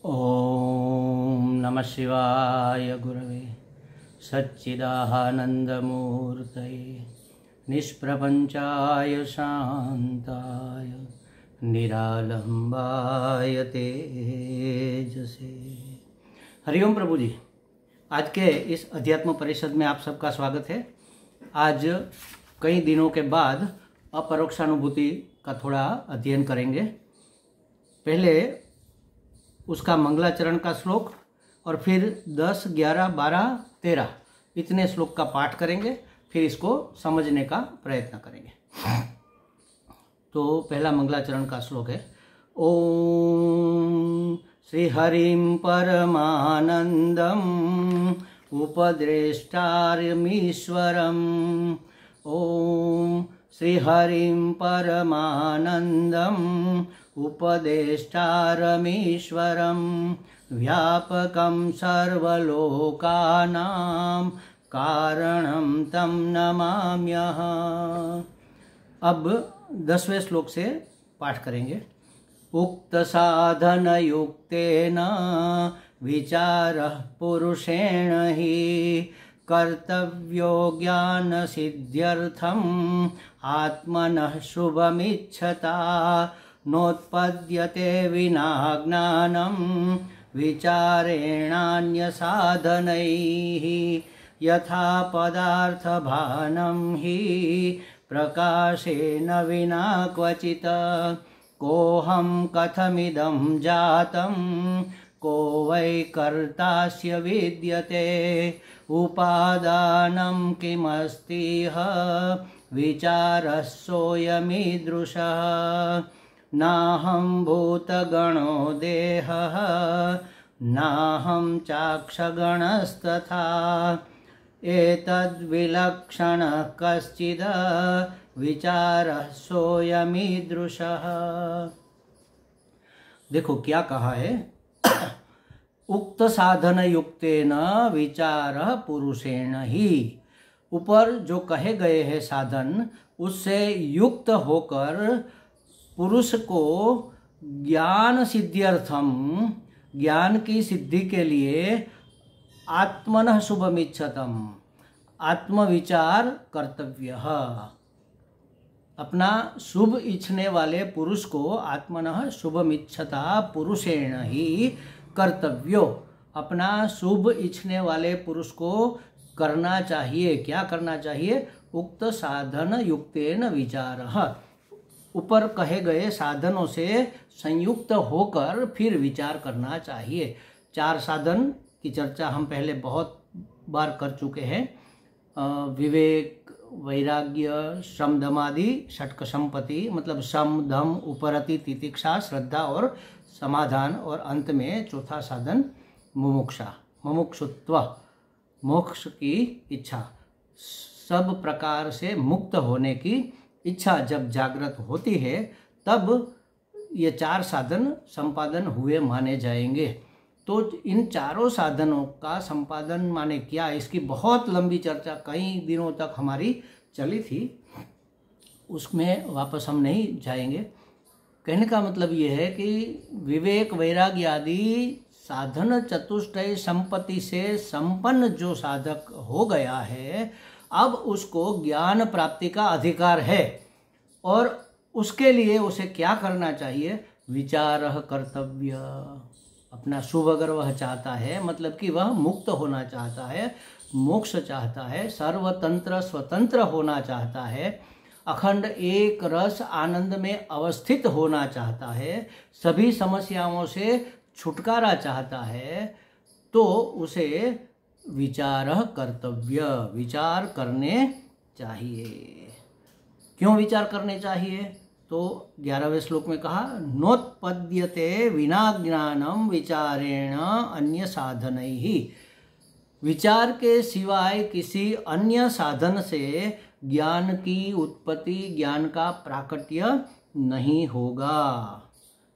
ओम नमः शिवाय गुरवे सच्चिदानन्दमूर्तये निष्प्रपंचाय शान्ताय निरालंबाय तेजसे। हरिओम प्रभु जी, आज के इस अध्यात्म परिषद में आप सबका स्वागत है। आज कई दिनों के बाद अपरोक्षानुभूति का थोड़ा अध्ययन करेंगे। पहले उसका मंगलाचरण का श्लोक और फिर 10, 11, 12, 13 इतने श्लोक का पाठ करेंगे, फिर इसको समझने का प्रयत्न करेंगे। तो पहला मंगलाचरण का श्लोक है। ओम श्री हरिं परमानंदम उपद्रेष्टारमीश्वरम्। ओम श्री हरिं परमानंदम उपदेष्टारमीश्वरं व्यापकं सर्वलोकानां कारणं तं नमाम्यहम्। अब 10वें श्लोक से पाठ करेंगे। उक्त साधन युक्तेन विचारः पुरुषेण हि कर्तव्यो ज्ञान सिद्ध्यर्थम् आत्मनः शुभमिच्छता नोत्पद्यते विना ज्ञानं विचारेणान्यसाधनैः यथा पदार्थभानं हि प्रकाशेन विना क्वचित्। कोऽहं कथमिदं जातं को वै कर्तास्य विद्यते उपादानं किमस्तिह विचारः सोऽयमीदृशः। नाहं भूतगणो देहः नाहं चाक्षगणस्तथा एतद्विलक्षणः कश्चिद् विचारः सोऽयमीदृशः। देखो क्या कहा है। उक्त साधन युक्तेन विचारः पुरुषेण ही। ऊपर जो कहे गए हैं साधन, उससे युक्त होकर पुरुष को ज्ञान सिद्ध्यर्थम, ज्ञान की सिद्धि के लिए आत्मनः शुभमिच्छतम, आत्मविचार कर्तव्य। अपना शुभ इच्छने वाले पुरुष को आत्मनः शुभमिच्छता पुरुषेण ही कर्तव्यो, अपना शुभ इच्छने वाले पुरुष को करना चाहिए। क्या करना चाहिए? उक्त साधन युक्तेन विचारः, ऊपर कहे गए साधनों से संयुक्त होकर फिर विचार करना चाहिए। 4 साधन की चर्चा हम पहले बहुत बार कर चुके हैं। विवेक, वैराग्य, शम दमादि, षटक संपत्ति, मतलब शम दम उपरति तितिक्षा श्रद्धा और समाधान, और अंत में चौथा साधन मुमुक्षा, मुमुक्षुत्व, मोक्ष की इच्छा। सब प्रकार से मुक्त होने की इच्छा जब जागृत होती है तब ये 4 साधन संपादन हुए माने जाएंगे। तो इन चारों साधनों का संपादन माने क्या, इसकी बहुत लंबी चर्चा कई दिनों तक हमारी चली थी, उसमें वापस हम नहीं जाएंगे। कहने का मतलब ये है कि विवेक, वैराग्य आदि साधन चतुष्टय संपत्ति से संपन्न जो साधक हो गया है, अब उसको ज्ञान प्राप्ति का अधिकार है, और उसके लिए उसे क्या करना चाहिए? विचारः कर्तव्य। अपना शुभ अगर वह चाहता है, मतलब कि वह मुक्त होना चाहता है, मोक्ष चाहता है, सर्वतंत्र स्वतंत्र होना चाहता है, अखंड एक रस आनंद में अवस्थित होना चाहता है, सभी समस्याओं से छुटकारा चाहता है, तो उसे विचारः कर्तव्य, विचार करने चाहिए। क्यों विचार करने चाहिए? तो 11वें श्लोक में कहा, नोत्पद्यते विना ज्ञानम विचारेण अन्य साधनैः। विचार के सिवाय किसी अन्य साधन से ज्ञान की उत्पत्ति, ज्ञान का प्राकट्य नहीं होगा।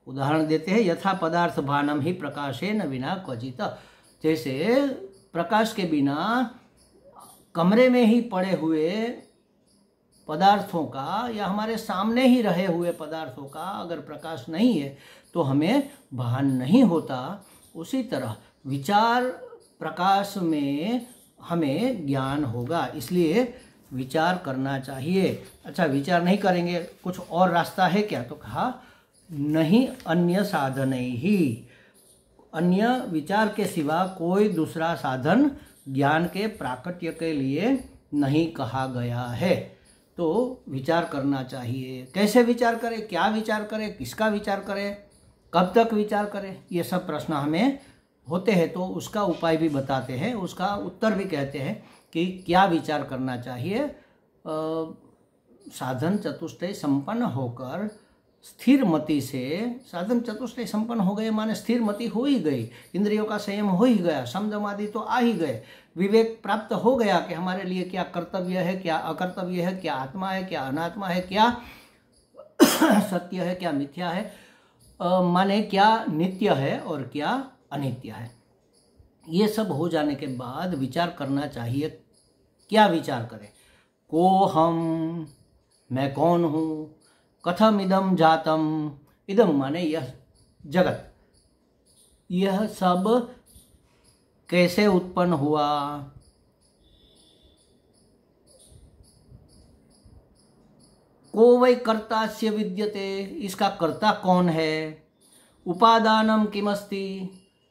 उदाहरण देते हैं, यथा पदार्थ भानम ही प्रकाशेन विना क्वचित्। जैसे प्रकाश के बिना कमरे में ही पड़े हुए पदार्थों का, या हमारे सामने ही रहे हुए पदार्थों का अगर प्रकाश नहीं है तो हमें भान नहीं होता। उसी तरह विचार प्रकाश में हमें ज्ञान होगा, इसलिए विचार करना चाहिए। अच्छा, विचार नहीं करेंगे, कुछ और रास्ता है क्या? तो कहा नहीं, अन्य साधन ही, अन्य विचार के सिवा कोई दूसरा साधन ज्ञान के प्राकट्य के लिए नहीं कहा गया है। तो विचार करना चाहिए। कैसे विचार करें, क्या विचार करें, किसका विचार करें, कब तक विचार करें, ये सब प्रश्न हमें होते हैं। तो उसका उपाय भी बताते हैं, उसका उत्तर भी कहते हैं कि क्या विचार करना चाहिए। साधन चतुष्टय संपन्न होकर स्थिर मति से, साधन चतुष्टय संपन्न हो गए माने स्थिर मति हो ही गई, इंद्रियों का संयम हो ही गया, समदमादि तो आ ही गए, विवेक प्राप्त हो गया कि हमारे लिए क्या कर्तव्य है, क्या अकर्तव्य है, क्या आत्मा है, क्या अनात्मा है, क्या सत्य है, क्या मिथ्या है, माने क्या नित्य है और क्या अनित्य है। ये सब हो जाने के बाद विचार करना चाहिए। क्या विचार करें? को हम, मैं कौन हूँ, कथम इदम जातम, इदम माने यह जगत, यह सब कैसे उत्पन्न हुआ, को वै कर्तास्य विद्यते, इसका कर्ता कौन है, उपादानम किमस्ति,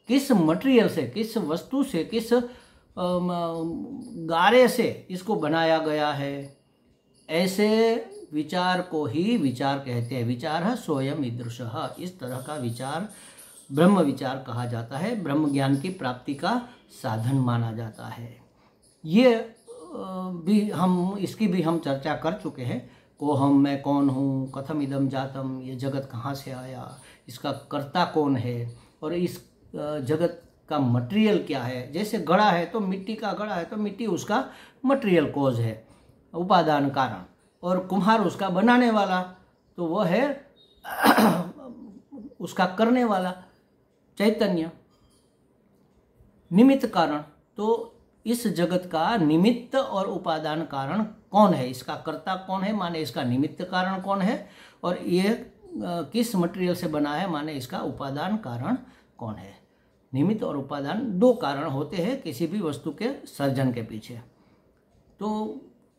किस मटेरियल से, किस वस्तु से, किस गारे से इसको बनाया गया है। ऐसे विचार को ही विचार कहते हैं। विचार स्वयं ईदृशः, इस तरह का विचार ब्रह्म विचार कहा जाता है, ब्रह्म ज्ञान की प्राप्ति का साधन माना जाता है। ये भी हम, इसकी भी हम चर्चा कर चुके हैं। को हम, मैं कौन हूँ, कथम इदम जातम, ये जगत कहाँ से आया, इसका कर्ता कौन है, और इस जगत का मटेरियल क्या है। जैसे घड़ा है तो मिट्टी का घड़ा है तो मिट्टी उसका मटेरियल कॉज है, उपादान कारण, और कुम्हार उसका बनाने वाला, तो वह है उसका करने वाला चैतन्य, निमित्त कारण। तो इस जगत का निमित्त और उपादान कारण कौन है, इसका कर्ता कौन है माने इसका निमित्त कारण कौन है, और ये किस मटेरियल से बना है माने इसका उपादान कारण कौन है। निमित्त और उपादान दो कारण होते हैं किसी भी वस्तु के सर्जन के पीछे। तो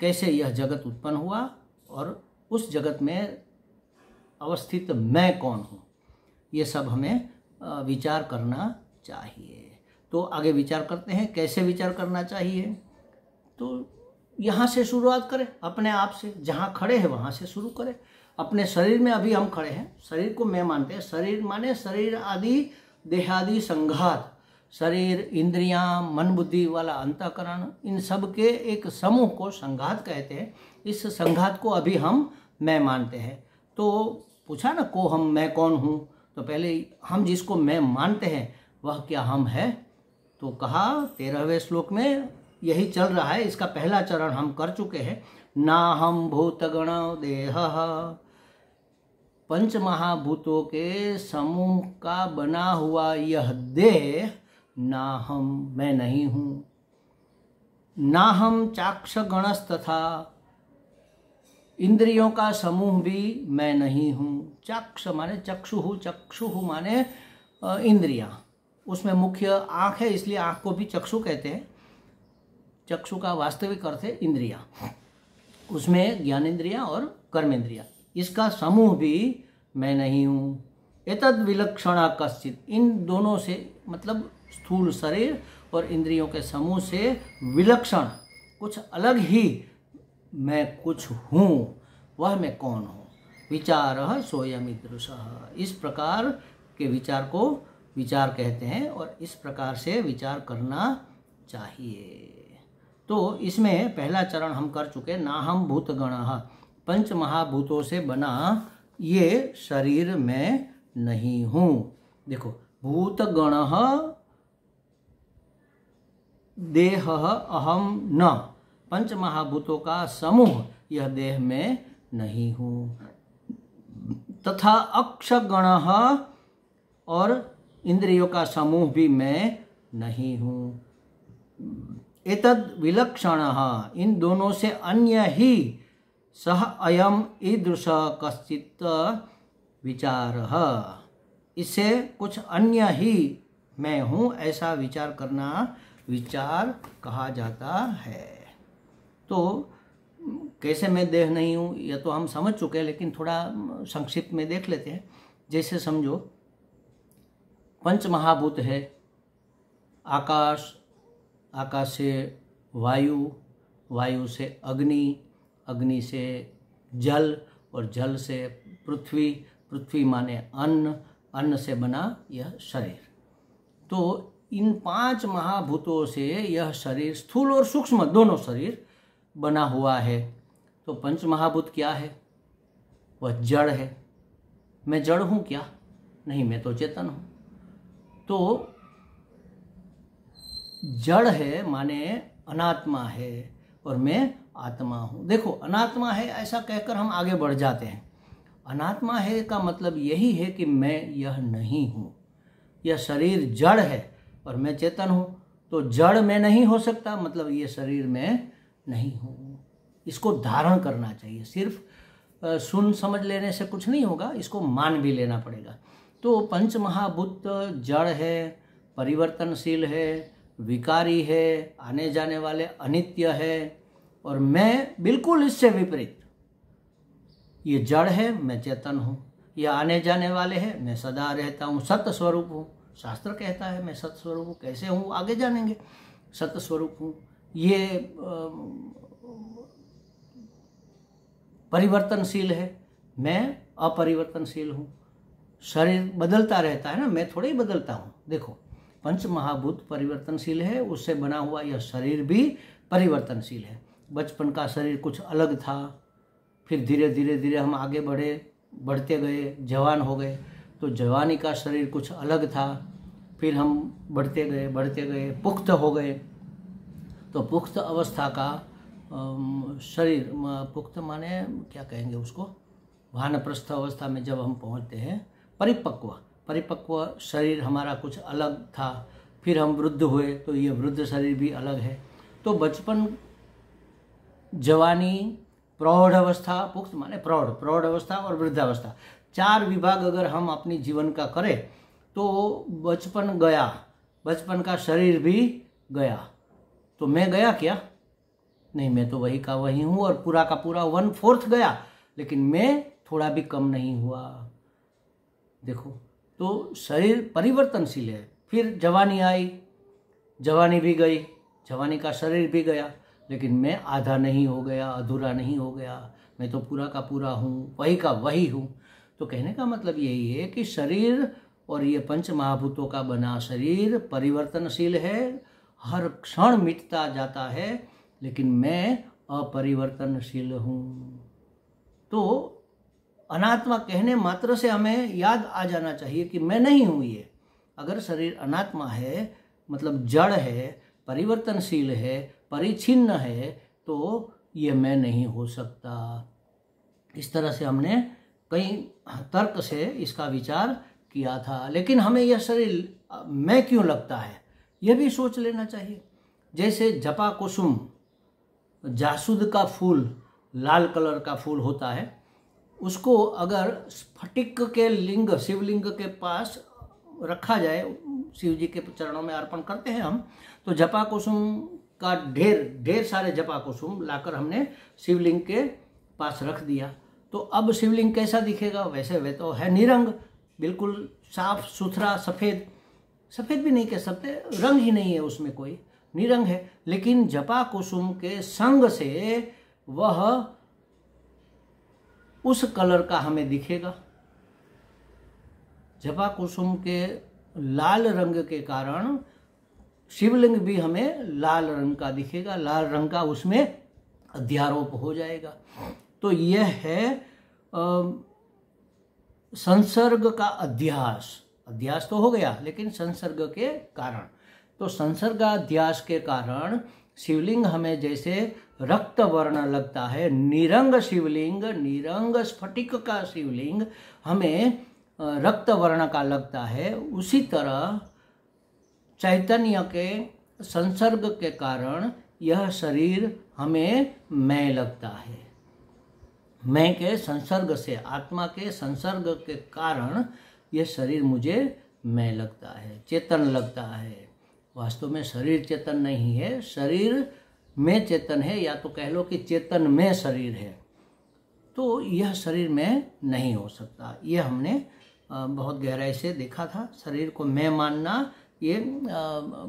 कैसे यह जगत उत्पन्न हुआ और उस जगत में अवस्थित मैं कौन हूँ, ये सब हमें विचार करना चाहिए। तो आगे विचार करते हैं कैसे विचार करना चाहिए। तो यहाँ से शुरुआत करें, अपने आप से, जहाँ खड़े हैं वहाँ से शुरू करें। अपने शरीर में अभी हम खड़े हैं, शरीर को मैं मानते हैं। शरीर माने शरीर आदि देहादि संघात, शरीर, इंद्रियां, मन बुद्धि वाला अंतःकरण, इन सब के एक समूह को संघात कहते हैं। इस संघात को अभी हम मैं मानते हैं। तो पूछा ना को हम, मैं कौन हूँ, तो पहले हम जिसको मैं मानते हैं वह क्या हम है। तो कहा 13वें श्लोक में यही चल रहा है। इसका पहला चरण हम कर चुके हैं। ना हम भूतगण देह, पंच महाभूतों के समूह का बना हुआ यह देह ना हम, मैं नहीं हूँ। ना हम चाक्ष गणस तथा, इंद्रियों का समूह भी मैं नहीं हूँ। चाक्ष माने चक्षुहु, चक्षुहु माने इंद्रियां, उसमें मुख्य आँख है इसलिए आँख को भी चक्षु कहते हैं। चक्षु का वास्तविक अर्थ है इंद्रियां, उसमें ज्ञानेंद्रियां और कर्मेंद्रियां, इसका समूह भी मैं नहीं हूँ। एतद विलक्षणा कश्चित, इन दोनों से मतलब स्थूल शरीर और इंद्रियों के समूह से विलक्षण, कुछ अलग ही मैं कुछ हूँ। वह मैं कौन हूँ। विचारः सोऽयमीदृशः, इस प्रकार के विचार को विचार कहते हैं और इस प्रकार से विचार करना चाहिए। तो इसमें पहला चरण हम कर चुके। ना हम भूतगणः, पंच महाभूतों से बना ये शरीर में नहीं हूँ। देखो, भूतगणः देह अहम न, पंच महाभूतों का समूह यह देह में नहीं हूँ। तथा अक्षगणः, और इंद्रियों का समूह भी मैं नहीं हूँ। एतद विलक्षणः, इन दोनों से अन्य ही, सह अयम ईदृश कश्चित् विचारः, इससे कुछ अन्य ही मैं हूँ, ऐसा विचार करना विचार कहा जाता है। तो कैसे मैं देह नहीं हूँ यह तो हम समझ चुके हैं, लेकिन थोड़ा संक्षिप्त में देख लेते हैं। जैसे समझो पंच महाभूत है, आकाश, आकाश से वायु, वायु से अग्नि, अग्नि से जल और जल से पृथ्वी, पृथ्वी माने अन्न, अन्न से बना यह शरीर। तो इन 5 महाभूतों से यह शरीर स्थूल और सूक्ष्म दोनों शरीर बना हुआ है। तो पंच महाभूत क्या है? वह जड़ है। मैं जड़ हूँ क्या? नहीं, मैं तो चेतन हूँ। तो जड़ है माने अनात्मा है और मैं आत्मा हूँ। देखो, अनात्मा है ऐसा कहकर हम आगे बढ़ जाते हैं। अनात्मा है का मतलब यही है कि मैं यह नहीं हूँ। यह शरीर जड़ है और मैं चेतन हूँ, तो जड़ में नहीं हो सकता, मतलब ये शरीर में नहीं हूँ। इसको धारण करना चाहिए। सिर्फ सुन समझ लेने से कुछ नहीं होगा, इसको मान भी लेना पड़ेगा। तो पंच महाभूत जड़ है, परिवर्तनशील है, विकारी है, आने जाने वाले अनित्य है, और मैं बिल्कुल इससे विपरीत। ये जड़ है, मैं चेतन हूँ। ये आने जाने वाले हैं, मैं सदा रहता हूँ, सत्य स्वरूप हूँ। शास्त्र कहता है मैं सत्य स्वरूप हूँ। कैसे हूँ आगे जानेंगे। सत्य स्वरूप हूँ। ये परिवर्तनशील है, मैं अपरिवर्तनशील हूँ। शरीर बदलता रहता है ना, मैं थोड़ा ही बदलता हूँ। देखो, पंच महाभूत परिवर्तनशील है, उससे बना हुआ यह शरीर भी परिवर्तनशील है। बचपन का शरीर कुछ अलग था, फिर धीरे धीरे धीरे हम आगे बढ़ते गए, जवान हो गए, तो जवानी का शरीर कुछ अलग था। फिर हम बढ़ते गए, पुख्त हो गए, तो पुख्त अवस्था का शरीर, पुख्त माने क्या कहेंगे उसको, वानप्रस्थ अवस्था में जब हम पहुंचते हैं, परिपक्व शरीर हमारा कुछ अलग था। फिर हम वृद्ध हुए तो ये वृद्ध शरीर भी अलग है। तो बचपन, जवानी, प्रौढ़ अवस्था, पुख्त माने प्रौढ़ अवस्था और वृद्धावस्था, 4 विभाग अगर हम अपनी जीवन का करें तो बचपन गया, बचपन का शरीर भी गया, तो मैं गया क्या? नहीं, मैं तो वही का वही हूँ और पूरा का पूरा 1/4 गया, लेकिन मैं थोड़ा भी कम नहीं हुआ। देखो, तो शरीर परिवर्तनशील है। फिर जवानी आई, जवानी भी गई, जवानी का शरीर भी गया, लेकिन मैं आधा नहीं हो गया, अधूरा नहीं हो गया, मैं तो पूरा का पूरा हूँ, वही का वही हूँ। तो कहने का मतलब यही है कि शरीर और ये पंच महाभूतों का बना शरीर परिवर्तनशील है, हर क्षण मिटता जाता है, लेकिन मैं अपरिवर्तनशील हूँ। तो अनात्मा कहने मात्र से हमें याद आ जाना चाहिए कि मैं नहीं हूँ ये। अगर शरीर अनात्मा है, मतलब जड़ है, परिवर्तनशील है, परिच्छिन्न है, तो ये मैं नहीं हो सकता। इस तरह से हमने कई तर्क से इसका विचार किया था। लेकिन हमें यह शरीर मैं क्यों लगता है, यह भी सोच लेना चाहिए। जैसे जपा कुसुम, जासूद का फूल, लाल कलर का फूल होता है, उसको अगर स्फटिक के लिंग, शिवलिंग के पास रखा जाए, शिव जी के चरणों में अर्पण करते हैं हम, तो जपा कुसुम का ढेर सारे जपा कुसुम लाकर हमने शिवलिंग के पास रख दिया, तो अब शिवलिंग कैसा दिखेगा? वैसे वे तो है निरंग, बिल्कुल साफ सुथरा, सफ़ेद भी नहीं कह सकते, रंग ही नहीं है उसमें कोई, निरंग है। लेकिन जपा कुसुम के संग से वह उस कलर का हमें दिखेगा। जपा कुसुम के लाल रंग के कारण शिवलिंग भी हमें लाल रंग का दिखेगा, लाल रंग का उसमें अध्यारोप हो जाएगा। तो यह है संसर्ग का अध्यास तो हो गया, लेकिन संसर्ग के कारण, तो संसर्गाध्यास के कारण शिवलिंग हमें जैसे रक्त वर्ण लगता है, निरंग शिवलिंग, निरंग स्फटिक का शिवलिंग हमें रक्त वर्ण का लगता है, उसी तरह चैतन्य के संसर्ग के कारण यह शरीर हमें मैं लगता है। मैं के संसर्ग से, आत्मा के संसर्ग के कारण यह शरीर मुझे मैं लगता है, चेतन लगता है। वास्तव में शरीर चेतन नहीं है, शरीर में चेतन है, या तो कह लो कि चेतन में शरीर है। तो यह शरीर में नहीं हो सकता। यह हमने बहुत गहराई से देखा था। शरीर को मैं मानना, ये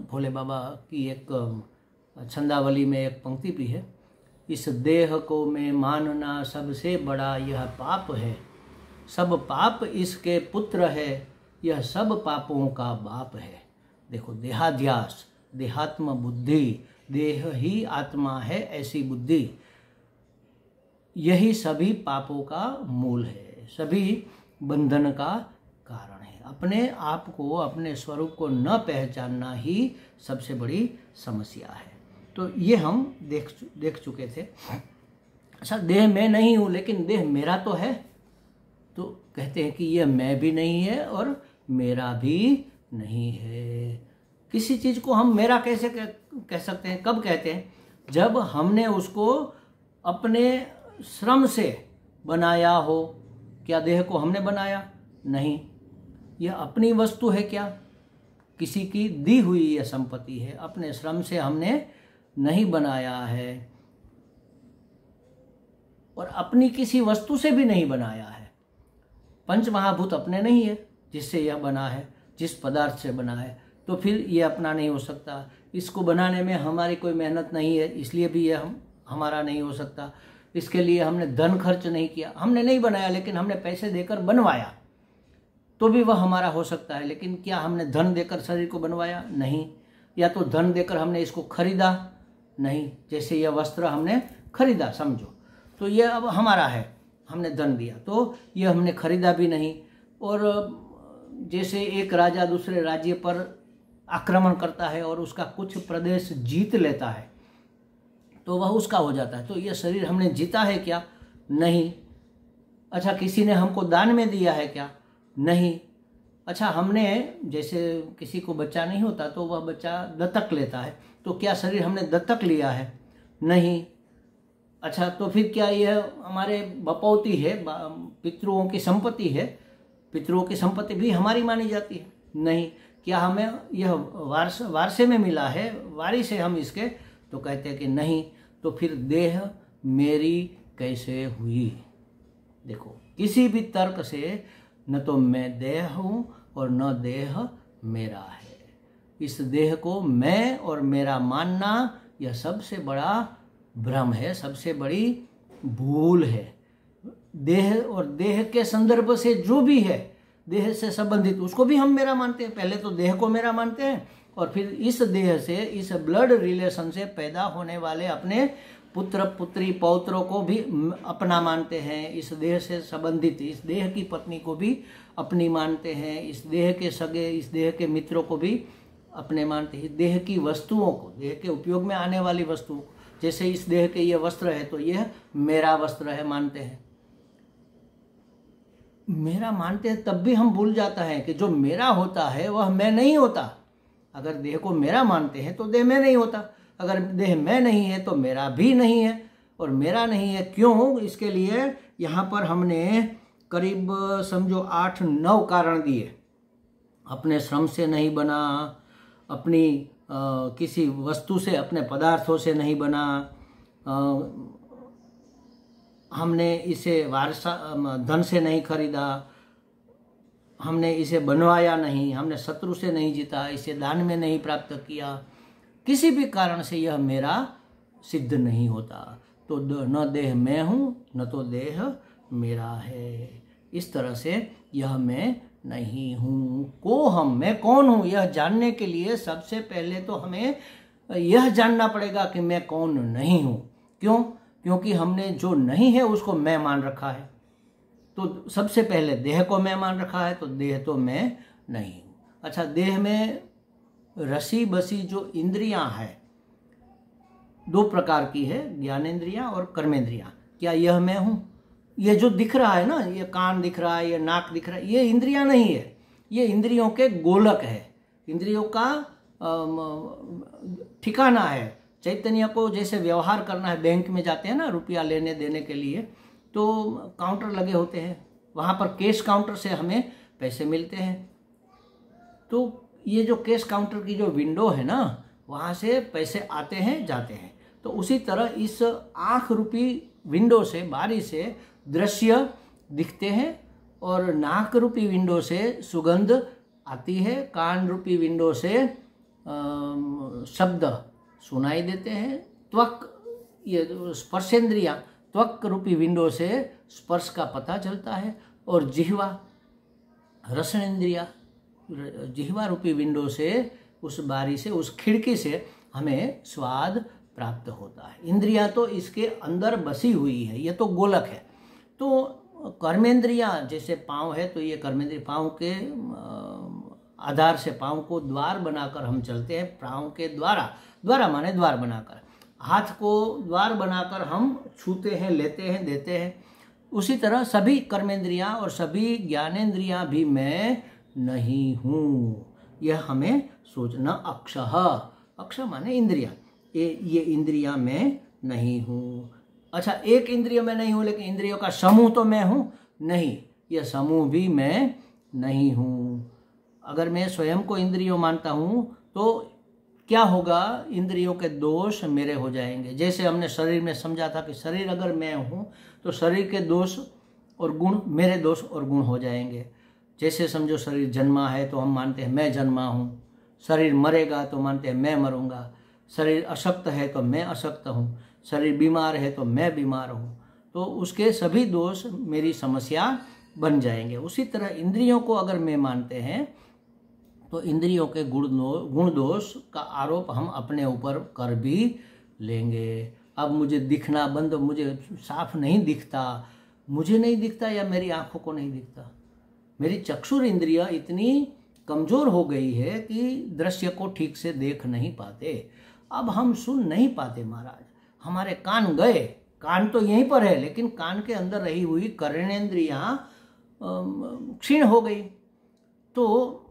भोले बाबा की एक छंदावली में एक पंक्ति भी है, इस देह को मैं मानना सबसे बड़ा यह पाप है, सब पाप इसके पुत्र है, यह सब पापों का बाप है। देखो, देहाध्यास, देहात्म बुद्धि, देह ही आत्मा है ऐसी बुद्धि, यही सभी पापों का मूल है, सभी बंधन का कारण है। अपने आप को, अपने स्वरूप को न पहचानना ही सबसे बड़ी समस्या है। तो ये हम देख चुके थे। अच्छा, देह मैं नहीं हूँ लेकिन देह मेरा तो है, तो कहते हैं कि यह मैं भी नहीं है और मेरा भी नहीं है। किसी चीज़ को हम मेरा कैसे कह सकते हैं? कब कहते हैं? जब हमने उसको अपने श्रम से बनाया हो। क्या देह को हमने बनाया? नहीं। यह अपनी वस्तु है क्या? किसी की दी हुई यह संपत्ति है, अपने श्रम से हमने नहीं बनाया है और अपनी किसी वस्तु से भी नहीं बनाया है। पंच महाभूत अपने नहीं है जिससे यह बना है, जिस पदार्थ से बना है, तो फिर यह अपना नहीं हो सकता। इसको बनाने में हमारी कोई मेहनत नहीं है, इसलिए भी यह हमारा नहीं हो सकता। इसके लिए हमने धन खर्च नहीं किया, हमने नहीं बनाया लेकिन हमने पैसे देकर बनवाया, तो भी वह हमारा हो सकता है। लेकिन क्या हमने धन देकर शरीर को बनवाया? नहीं। या तो धन देकर हमने इसको खरीदा? नहीं। जैसे यह वस्त्र हमने खरीदा समझो, तो यह अब हमारा है, हमने धन दिया, तो यह हमने खरीदा भी नहीं। और जैसे एक राजा दूसरे राज्य पर आक्रमण करता है और उसका कुछ प्रदेश जीत लेता है, तो वह उसका हो जाता है। तो यह शरीर हमने जीता है क्या? नहीं। अच्छा, किसी ने हमको दान में दिया है क्या? नहीं। अच्छा, हमने जैसे किसी को बच्चा नहीं होता तो वह बच्चा दत्तक लेता है, तो क्या शरीर हमने दत्तक लिया है? नहीं। अच्छा, तो फिर क्या यह हमारे बपौती है, पितरों की संपत्ति है? पितरों की संपत्ति भी हमारी मानी जाती है? नहीं। क्या हमें यह वारसे में मिला है, वारी से हम इसके? तो कहते हैं कि नहीं। तो फिर देह मेरी कैसे हुई? देखो, किसी भी तर्क से न तो मैं देह हूँ और न देह मेरा है। इस देह को मैं और मेरा मानना यह सबसे बड़ा भ्रम है, सबसे बड़ी भूल है। देह और देह के संदर्भ से जो भी है, देह से संबंधित, उसको भी हम मेरा मानते हैं। पहले तो देह को मेरा मानते हैं और फिर इस देह से, इस ब्लड रिलेशन से पैदा होने वाले अपने पुत्र पुत्री पौत्रों को भी अपना मानते हैं। इस देह से संबंधित इस देह की पत्नी को भी अपनी मानते हैं। इस देह के सगे, इस देह के मित्रों को भी अपने मानते हैं। देह की वस्तुओं को, देह के उपयोग में आने वाली वस्तुओं को, जैसे इस देह के ये वस्त्र है तो यह मेरा वस्त्र है मानते हैं। मेरा मानते हैं, तब भी हम भूल जाता है कि जो मेरा होता है वह मैं नहीं होता। अगर देह को मेरा मानते हैं तो देह में नहीं होता, अगर देह में नहीं है तो मेरा भी नहीं है। और मेरा नहीं है क्यों? इसके लिए यहाँ पर हमने करीब समझो 8-9 कारण दिए। अपने श्रम से नहीं बना, अपनी किसी वस्तु से, अपने पदार्थों से नहीं बना, हमने इसे वारसा धन से नहीं खरीदा, हमने इसे बनवाया नहीं, हमने शत्रु से नहीं जीता, इसे दान में नहीं प्राप्त किया। किसी भी कारण से यह मेरा सिद्ध नहीं होता। तो न देह मैं हूँ न तो देह मेरा है। इस तरह से यह मैं नहीं हूँ। को हम, मैं कौन हूँ, यह जानने के लिए सबसे पहले तो हमें यह जानना पड़ेगा कि मैं कौन नहीं हूँ। क्यों? क्योंकि हमने जो नहीं है उसको मैं मान रखा है। तो सबसे पहले देह को मैं मान रखा है, तो देह तो मैं नहीं हूँ। अच्छा, देह में रसी बसी जो इंद्रियां हैं 2 प्रकार की है, ज्ञानेंद्रियां और कर्मेंद्रियां। क्या यह मैं हूँ? ये जो दिख रहा है ना, ये कान दिख रहा है, ये नाक दिख रहा है, ये इंद्रियां नहीं है, ये इंद्रियों के गोलक है, इंद्रियों का ठिकाना है। चैतन्य को जैसे व्यवहार करना है, बैंक में जाते हैं ना रुपया लेने देने के लिए, तो काउंटर लगे होते हैं, वहाँ पर कैश काउंटर से हमें पैसे मिलते हैं। तो ये जो कैश काउंटर की जो विंडो है ना, वहाँ से पैसे आते हैं जाते हैं। तो उसी तरह इस आँख रूपी विंडो से, बारी से दृश्य दिखते हैं, और नाक रूपी विंडो से सुगंध आती है, कान रूपी विंडो से शब्द सुनाई देते हैं, त्वक ये स्पर्शेंद्रियाँ त्वक रूपी विंडो से स्पर्श का पता चलता है, और जिह्वा रसनेन्द्रिया जिह्वा रूपी विंडो से, उस बारी से, उस खिड़की से हमें स्वाद प्राप्त होता है। इंद्रियां तो इसके अंदर बसी हुई है, ये तो गोलक है। तो कर्मेंद्रियां जैसे पाँव है, तो ये कर्मेंद्रिय पाँव के आधार से, पाँव को द्वार बनाकर हम चलते हैं, पाँव के द्वारा, द्वारा माने द्वार बनाकर, हाथ को द्वार बनाकर हम छूते हैं, लेते हैं, देते हैं। उसी तरह सभी कर्मेंद्रियां और सभी ज्ञानेंद्रियां भी मैं नहीं हूँ, यह हमें सोचना। अक्षः, अक्ष माने इंद्रियां, ये इंद्रियां मैं नहीं हूँ। अच्छा, एक इंद्रिय में नहीं हूँ, लेकिन इंद्रियों का समूह तो मैं हूँ नहीं, यह समूह भी मैं नहीं हूँ। अगर मैं स्वयं को इंद्रियों मानता हूँ तो क्या होगा, इंद्रियों के दोष मेरे हो जाएंगे। जैसे हमने शरीर में समझा था कि शरीर अगर मैं हूँ तो शरीर के दोष और गुण मेरे दोष और गुण हो जाएंगे। जैसे समझो शरीर जन्मा है तो हम मानते हैं मैं जन्मा हूँ, शरीर मरेगा तो मानते हैं मैं मरूंगा, शरीर अशक्त है तो मैं अशक्त हूँ, शरीर बीमार है तो मैं बीमार हूँ, तो उसके सभी दोष मेरी समस्या बन जाएंगे। उसी तरह इंद्रियों को अगर मैं मानते हैं तो इंद्रियों के गुण दोष का आरोप हम अपने ऊपर कर भी लेंगे। अब मुझे दिखना बंद, मुझे साफ नहीं दिखता, मुझे नहीं दिखता या मेरी आंखों को नहीं दिखता, मेरी चक्षुर इंद्रिया इतनी कमजोर हो गई है कि दृश्य को ठीक से देख नहीं पाते। अब हम सुन नहीं पाते महाराज, हमारे कान गए, कान तो यहीं पर है, लेकिन कान के अंदर रही हुई कर्णेंद्रियां क्षीण हो गई। तो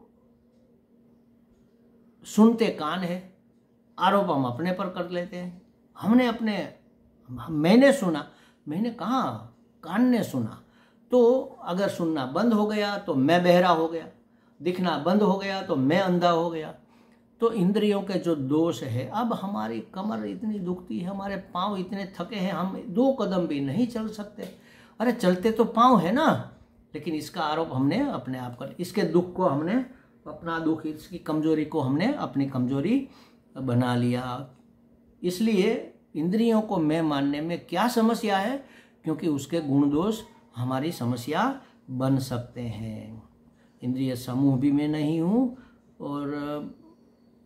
सुनते कान है, आरोप हम अपने पर कर लेते हैं। हमने अपने, मैंने सुना, मैंने कहा, कान ने सुना। तो अगर सुनना बंद हो गया तो मैं बहरा हो गया, दिखना बंद हो गया तो मैं अंधा हो गया। तो इंद्रियों के जो दोष है, अब हमारी कमर इतनी दुखती है, हमारे पाँव इतने थके हैं, हम 2 कदम भी नहीं चल सकते। अरे चलते तो पाँव है ना, लेकिन इसका आरोप हमने अपने आप कर, इसके दुख को हमने अपना दुख, इसकी कमजोरी को हमने अपनी कमजोरी बना लिया। इसलिए इंद्रियों को मैं मानने में क्या समस्या है, क्योंकि उसके गुण दोष हमारी समस्या बन सकते हैं। इंद्रिय समूह भी मैं नहीं हूँ, और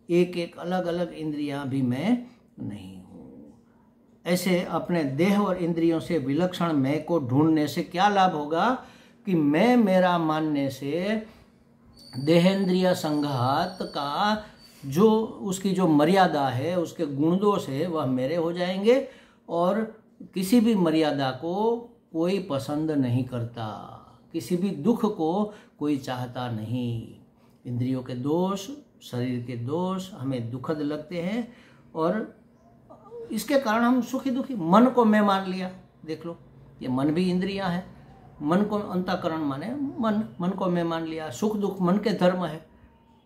एक एक अलग अलग इंद्रियां भी मैं नहीं हूँ। ऐसे अपने देह और इंद्रियों से विलक्षण मैं को ढूंढने से क्या लाभ होगा, कि मैं मेरा मानने से देहेंद्रिय संघात का जो उसकी जो मर्यादा है, उसके गुण दोष है, वह मेरे हो जाएंगे, और किसी भी मर्यादा को कोई पसंद नहीं करता, किसी भी दुख को कोई चाहता नहीं। इंद्रियों के दोष, शरीर के दोष हमें दुखद लगते हैं, और इसके कारण हम सुखी दुखी, मन को मैं मान लिया, देख लो ये मन भी इंद्रियां हैं, मन को अंतःकरण माने मन को मैं मान लिया। सुख दुख मन के धर्म है,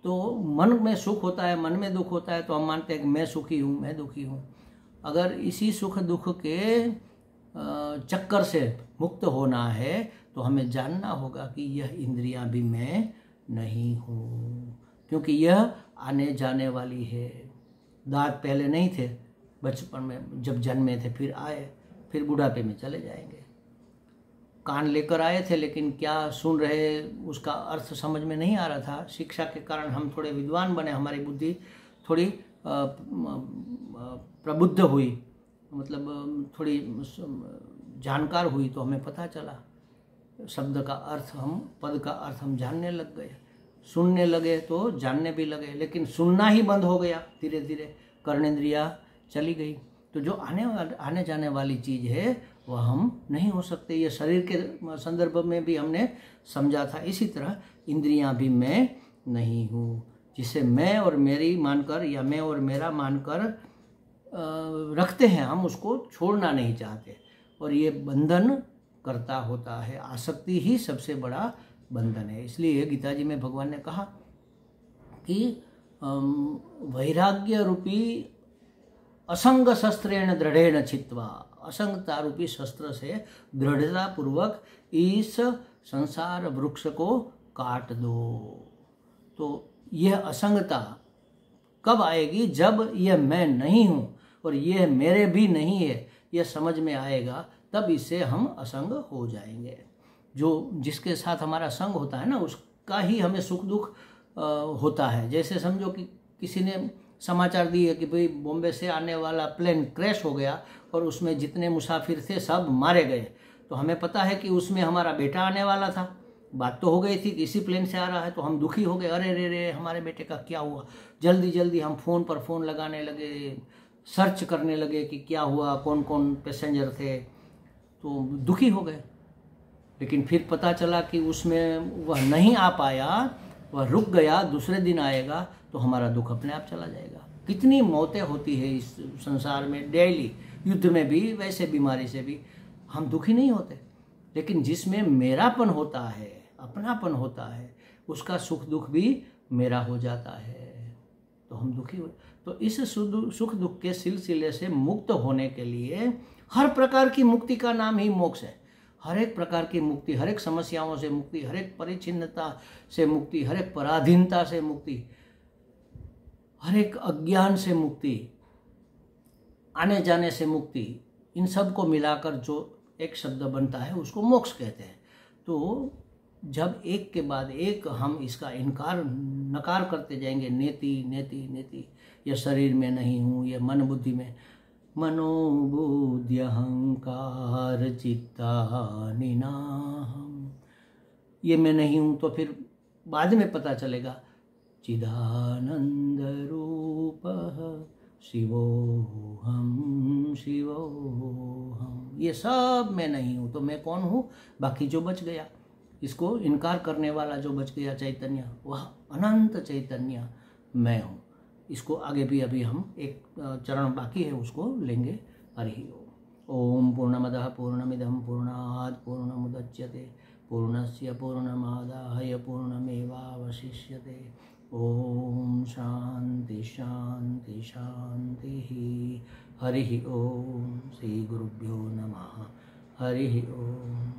तो मन में सुख होता है, मन में दुख होता है, तो हम मानते हैं कि मैं सुखी हूँ, मैं दुखी हूँ। अगर इसी सुख दुख के चक्कर से मुक्त होना है तो हमें जानना होगा कि यह इंद्रियां भी मैं नहीं हूँ, क्योंकि यह आने जाने वाली है। दांत पहले नहीं थे, बचपन में जब जन्मे थे, फिर आए, फिर बुढ़ापे में चले जाएंगे। कान लेकर आए थे, लेकिन क्या सुन रहे उसका अर्थ समझ में नहीं आ रहा था। शिक्षा के कारण हम थोड़े विद्वान बने, हमारी बुद्धि थोड़ी प्रबुद्ध हुई, मतलब थोड़ी जानकार हुई, तो हमें पता चला शब्द का अर्थ, हम पद का अर्थ हम जानने लग गए, सुनने लगे तो जानने भी लगे। लेकिन सुनना ही बंद हो गया, धीरे धीरे कर्णेंद्रिया चली गई। तो जो आने जाने वाली चीज़ है वह हम नहीं हो सकते। ये शरीर के संदर्भ में भी हमने समझा था। इसी तरह इंद्रियां भी मैं नहीं हूँ, जिसे मैं और मेरी मानकर या मैं और मेरा मानकर रखते हैं, हम उसको छोड़ना नहीं चाहते, और ये बंधन करता होता है। आसक्ति ही सबसे बड़ा बंधन है। इसलिए गीता जी में भगवान ने कहा कि वैराग्य रूपी असंग शस्त्रेण दृढ़ेण छित्वा, असंगता रूपी शस्त्र से दृढ़ता पूर्वक इस संसार वृक्ष को काट दो। तो यह असंगता कब आएगी? जब यह मैं नहीं हूँ और यह मेरे भी नहीं है, यह समझ में आएगा, तब इससे हम असंग हो जाएंगे। जो जिसके साथ हमारा संग होता है ना, उसका ही हमें सुख दुख होता है। जैसे समझो कि किसी ने समाचार दिए कि भाई बॉम्बे से आने वाला प्लेन क्रैश हो गया और उसमें जितने मुसाफिर थे सब मारे गए। तो हमें पता है कि उसमें हमारा बेटा आने वाला था, बात तो हो गई थी कि इसी प्लेन से आ रहा है। तो हम दुखी हो गए, अरे रे रे हमारे बेटे का क्या हुआ। जल्दी जल्दी हम फ़ोन पर फ़ोन लगाने लगे, सर्च करने लगे कि क्या हुआ, कौन कौन पैसेंजर थे। तो दुखी हो गए। लेकिन फिर पता चला कि उसमें वह नहीं आ पाया, वह रुक गया, दूसरे दिन आएगा, तो हमारा दुख अपने आप चला जाएगा। कितनी मौतें होती है इस संसार में डेली, युद्ध में भी, वैसे बीमारी से भी हम दुखी नहीं होते। लेकिन जिसमें मेरापन होता है, अपनापन होता है, उसका सुख दुख भी मेरा हो जाता है, तो हम दुखी हो। तो इस सुख दुख के सिलसिले से मुक्त होने के लिए हर प्रकार की मुक्ति का नाम ही मोक्ष है। हर एक प्रकार की मुक्ति, हर एक समस्याओं से मुक्ति, हर एक परिच्छिन्नता से मुक्ति, हर एक पराधीनता से मुक्ति, हर एक अज्ञान से मुक्ति, आने जाने से मुक्ति, इन सब को मिलाकर जो एक शब्द बनता है उसको मोक्ष कहते हैं। तो जब एक के बाद एक हम इसका नकार करते जाएंगे, नेति नेति नेति, यह शरीर में नहीं हूँ, यह मन बुद्धि में, मनोबुद्धि अहंकार चित्तानि नाहम्, ये मैं नहीं हूँ। तो फिर बाद में पता चलेगा चिदानंद रूपः शिवोहम शिवोहम, ये सब मैं नहीं हूँ। तो मैं कौन हूँ? बाकी जो बच गया, इसको इनकार करने वाला जो बच गया चैतन्य, वह अनंत चैतन्य मैं हूँ। इसको आगे भी अभी हम एक चरण बाकी है, उसको लेंगे। हरि ओम। पूर्णमदः पूर्णमिदं पूर्णात् पूर्णमुदच्यते पूर्णस्य पूर्णमादाय पूर्णमेवावशिष्यते। ओम शांति शांति शांति। हरि ओम। श्री गुरुभ्यो नमः। हरि ओम।